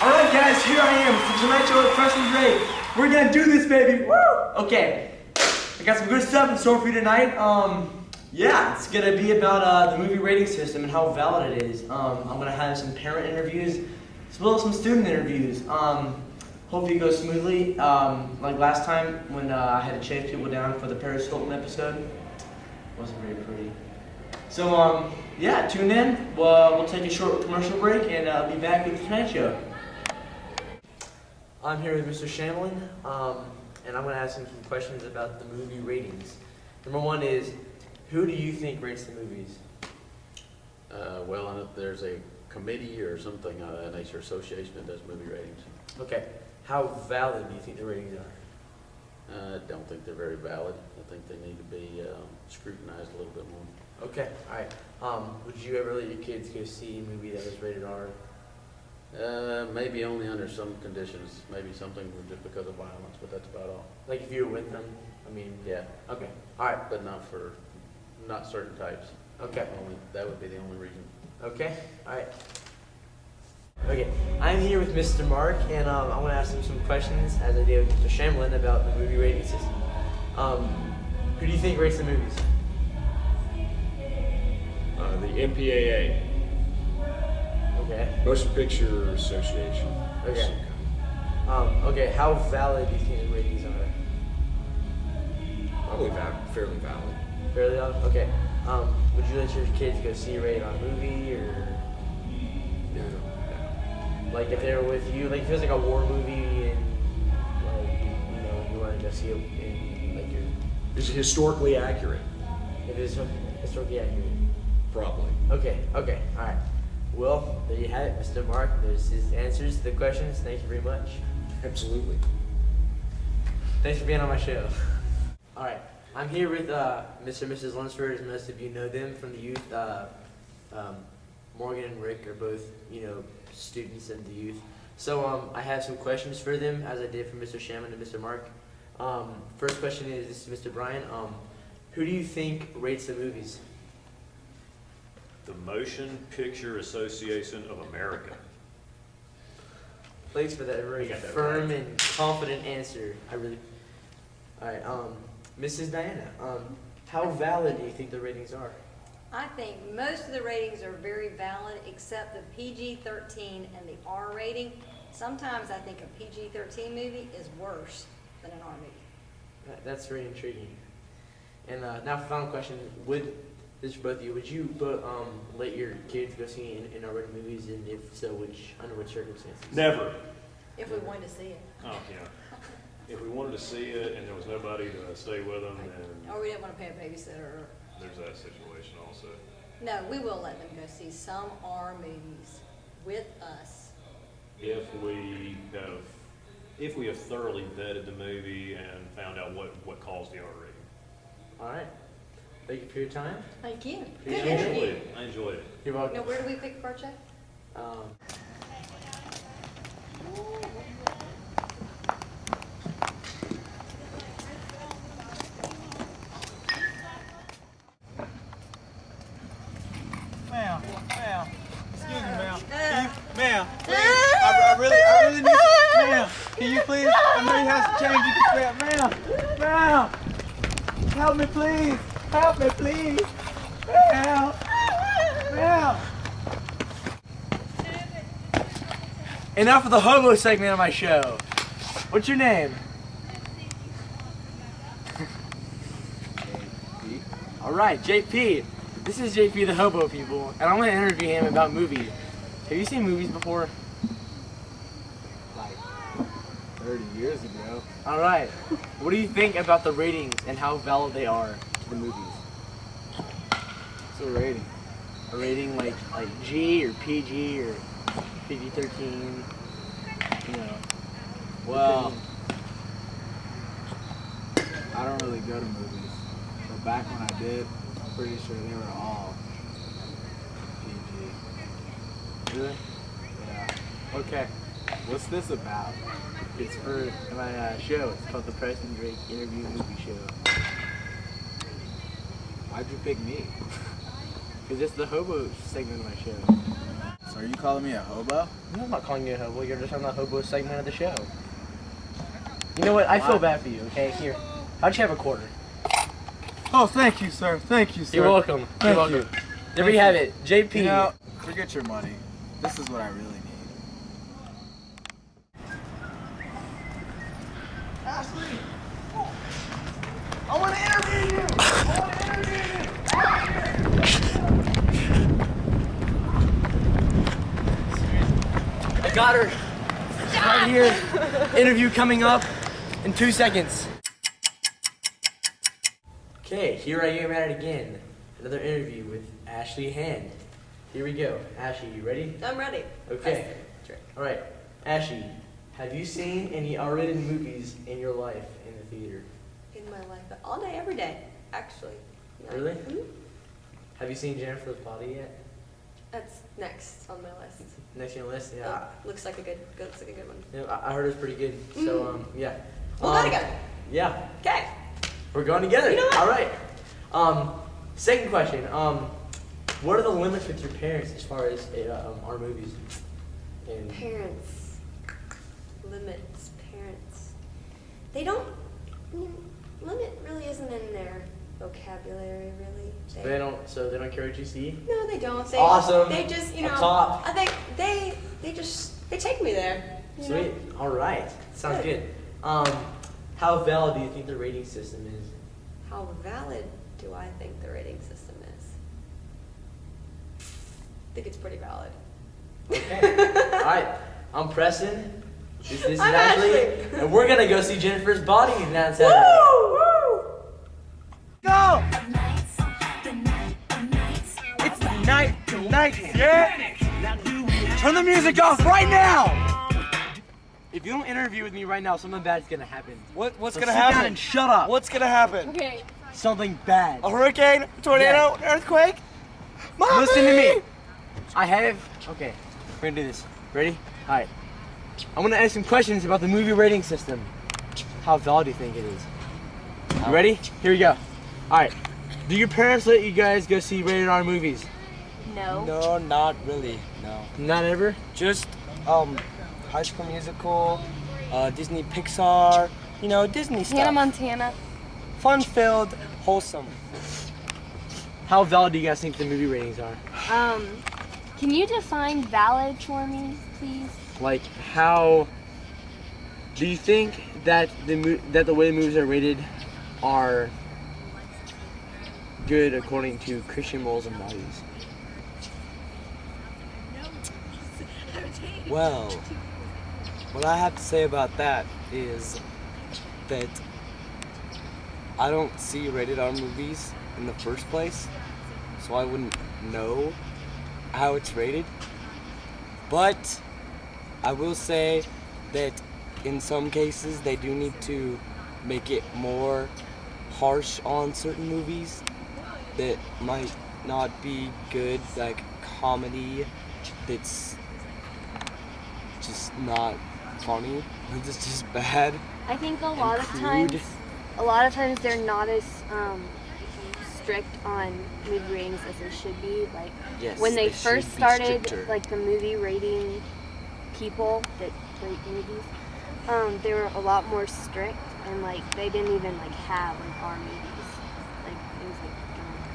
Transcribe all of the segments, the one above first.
Alright guys, here I am for tonight's show at Preston. We're gonna do this, baby. Woo! Okay, I got some good stuff in store for you tonight. Yeah, it's gonna be about the movie rating system and how valid it is. I'm gonna have some parent interviews as well as some student interviews. Hopefully it goes smoothly. Like last time when I had to chase people down for the Paris Hilton episode. It wasn't very pretty. So yeah, tune in. We'll take a short commercial break and I'll be back with the Tonight Show. I'm here with Mr. Shamlin, and I'm going to ask him some questions about the movie ratings. Number one is, who do you think rates the movies? Well, there's a committee or something, a nature association that does movie ratings. Okay, how valid do you think the ratings are? I don't think they're very valid. I think they need to be scrutinized a little bit more. Okay, alright. Would you ever let your kids go see a movie that was rated R? Maybe only under some conditions, maybe something just because of violence, but that's about all. Like if you were with them? I mean, yeah. Okay, alright. But not certain types. Okay. That would be the only reason. Okay, alright. Okay, I'm here with Mr. Mark, and I want to ask him some questions, as I did with Mr. Shamlin, about the movie rating system. Who do you think rates the movies? The MPAA. Okay. Motion Picture Association. Okay. Okay, how valid do you think the ratings are? Probably fairly valid. Fairly valid? Okay. Would you let your kids go see a rated R movie, or No. like if they were with you, like if it was like a war movie and like you want to go see it in like your, Is it historically accurate? if it's historically accurate? Probably. Okay, alright. Well, there you have it, Mr. Mark. There's his answers to the questions. Thank you very much. Absolutely. Thanks for being on my show. Alright, I'm here with Mr. and Mrs. Lunsford, as most of you know them from the youth. Morgan and Rick are both, students of the youth. So I have some questions for them, as I did for Mr. Shamlin and Mr. Mark. First question is, this is Mr. Brian. Who do you think rates the movies? The Motion Picture Association of America. Thanks for that very You got that firm right. and confident answer. Alright, Mrs. Diana, how valid do you think the ratings are? I think most of the ratings are very valid, except the PG-13 and the R rating. Sometimes I think a PG-13 movie is worse than an R movie. That's very intriguing. And now for final question, this is for both of you, would you let your kids go see in R-rated movies, and if so, under which circumstances? Never. If we wanted to see it. Oh, yeah. If we wanted to see it and there was nobody to stay with them, then Or we didn't want to pay a babysitter. there's that situation also. No, we will let them go see some R movies with us. If we have thoroughly vetted the movie and found out what caused the R rating. Alright. Thank you for your time. Thank you. I Good enjoyed interview. it. I enjoyed it. You're welcome. Now, where do we pick for our check? Ma'am, excuse me, ma'am. Ma'am, please, I really need, ma'am, can you please, I know you have some change you can spare, ma'am, help me please, ma'am. Enough of the hobo segment of my show. What's your name? Alright, JP. This is JP the Hobo, people, and I'm going to interview him about movies. Have you seen movies before? Like 30 years ago. Alright. What do you think about the ratings and how valid they are to the movies? What's the rating? A rating like G or PG or PG-13, Well, I don't really go to movies, but back when I did, I'm pretty sure they were all PG. Really? Yeah. Okay. What's this about? It's for my show. It's called the Preston Drake Interview Movie Show. Why'd you pick me? Because it's the hobo segment of my show. So are you calling me a hobo? No, I'm not calling you a hobo. You're just on the hobo segment of the show. You know what? I feel bad for you, okay? Here. How'd you have a quarter? Oh, thank you, sir. Thank you, sir. You're welcome. You're welcome. There we have it. JP. You know, forget your money. This is what I really need. Ashley! I want to interview you! I want to interview you! I got her. Right here. Interview coming up in 2 seconds. Okay, here I am at it again. Another interview with Ashley Hand. Here we go. Ashley, you ready? I'm ready. Okay. All right. Ashley, have you seen any R-rated movies in your life in the theater? In my life, all day, every day, actually. No. Really? Mhm. Have you seen Jennifer's Body yet? That's next on my list. Next on your list? Yeah. Looks like a good one. Yeah, I heard it was pretty good. So, yeah. We'll go together. Yeah. Okay. We're going together. You know what? All right. Second question. What are the limits with your parents as far as our movies? And Parents. Limits. Parents. They don't. Limit really isn't in their vocabulary, really. they don't care what you see. No, they don't. They, Awesome. They just, Up top. I think they take me there. You know? Sweet. All right. Sounds good. How valid do you think the rating system is? How valid do I think the rating system is? I think it's pretty valid. Okay. All right. I'm Preston. This is I'm Ashley, and we're gonna go see Jennifer's Body on Saturday. Woo! Woo! Go! It's the night, yeah? Turn the music off right now! If you don't interview with me right now, something bad's gonna happen. What's So gonna sit down happen? and shut up. What's gonna happen? Okay. Something bad. A hurricane? Tornado? Earthquake? Mommy! Listen to me. Okay, we're gonna do this. Ready? All right. I'm gonna ask some questions about the movie rating system. How valid do you think it is? You ready? Here we go. All right. Do your parents let you guys go see rated R movies? No. No, not really. No. Not ever? Just High School Musical, Disney Pixar, Disney stuff. Hannah Montana. Fun-filled, wholesome. How valid do you guys think the movie ratings are? Can you define valid for me, please? Like, how do you think that the way movies are rated are good according to Christian morals and values? Well, what I have to say about that is that I don't see rated R movies in the first place, so I wouldn't know how it's rated. But I will say that in some cases they do need to make it more harsh on certain movies that might not be good, like comedy that's just not funny, it's just bad. I think a lot of crude. times they're not as strict on movie ratings as they should be. Like Yes, when they should first be started, stricter. like the movie rating people that rate movies, they were a lot more strict, and like they didn't even like have like R movies, like it was like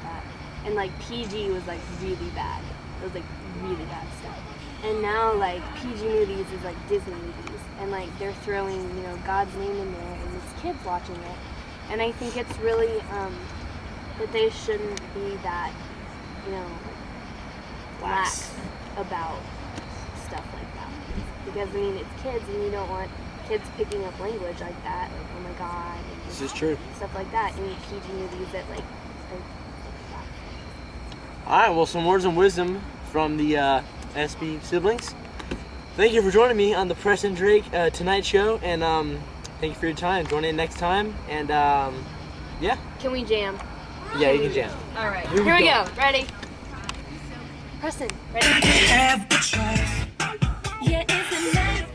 that, and like PG was like really bad. It was like really bad stuff. And now like PG movies is like Disney movies, and like they're throwing God's name in there, and it's kids watching it. And I think it's really that they shouldn't be that lax about stuff like that, because I mean it's kids, and you don't want kids picking up language like that, like oh my God, and This is true. stuff like that in PG movies that like. All right. Well, some words of wisdom from the SB siblings. Thank you for joining me on the Preston Drake Tonight Show, and thank you for your time. Join in next time, and yeah. Can we jam? Yeah, you can jam. All right. Here we go. Ready? Preston, ready? Have the choice. Yeah, it's a night